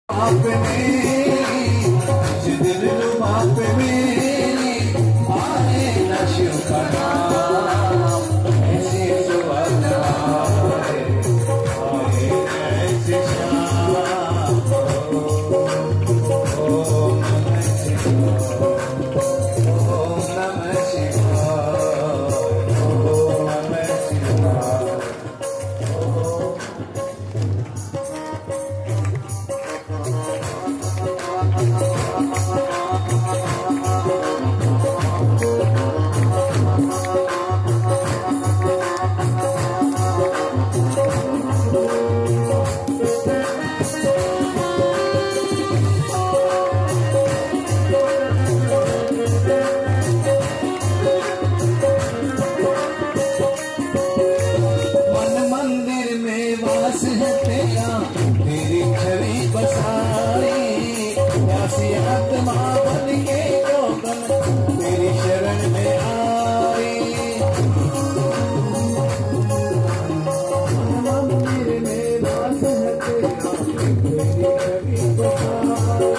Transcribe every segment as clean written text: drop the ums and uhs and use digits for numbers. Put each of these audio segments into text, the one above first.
आप मेरी जिद बाप मेरी आए न शिव का नाम ऐसी सुबह आए ऐसी शाम ओम नमः शिवाय ओम नमः शिवाय ओम नमः शिवाय। तेरी छवि बसाई प्यासी आत्मा बन के चौकन तेरी शरण में आई। मंदिर में वास है तेरा तेरी छवि बसाई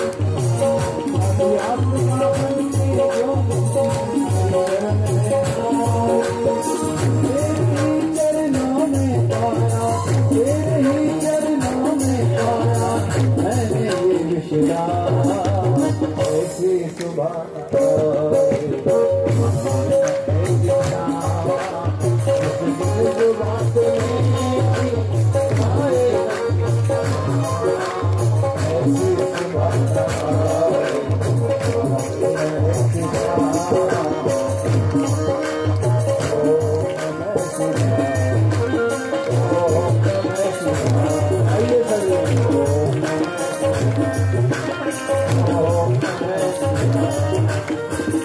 प्यासी आत्मा बन के चौकन शरण में आई। तेरे चरणों में पाया तेरे ही चरणों में पाया मैंने ये विश्रा ऐसी सुबह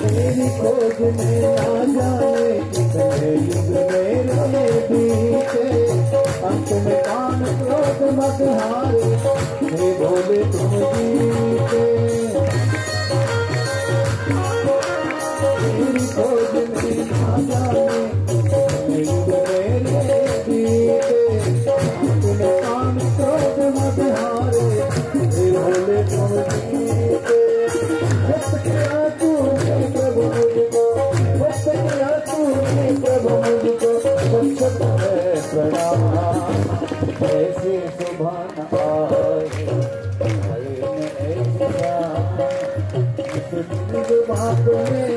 तेरी खोज में ना जाने कितने युग मेरे बीते अंत में कान क्रोध मत हारे हे भोले तुम जीते। तेरी खोज में ना जाने कितने युग मेरे बीते अंत में कान क्रोध मत हारे हे भोले तुम जीते। ऐसे सुबह आए बात में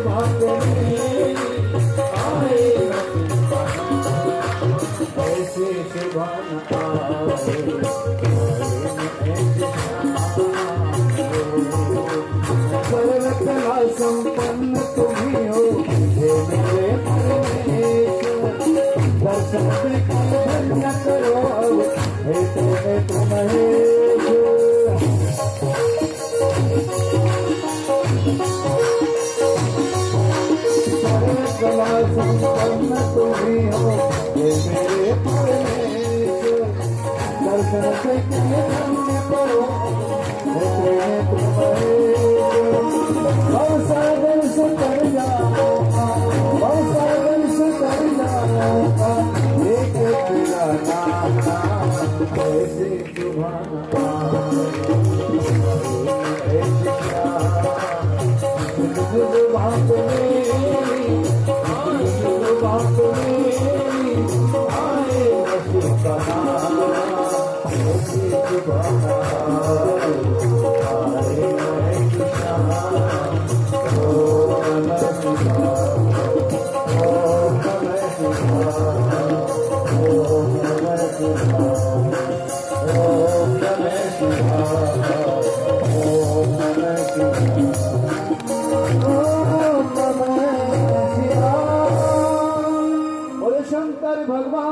बात में आए ऐसे सुबह सर्वकला संपन्न तुम्ही हो हे मेरे दर्शन से धन्य करो हे तुम महेश। सर्वकला संपन्न तुम्ही हो हे मेरे परमेश दर्शन से धन्य करो हे तुम महेश। सागर से कर जाओ सागर से कर जाओ एक तेरा नाम ऐसे सुभान बात आए शंकर भगवान।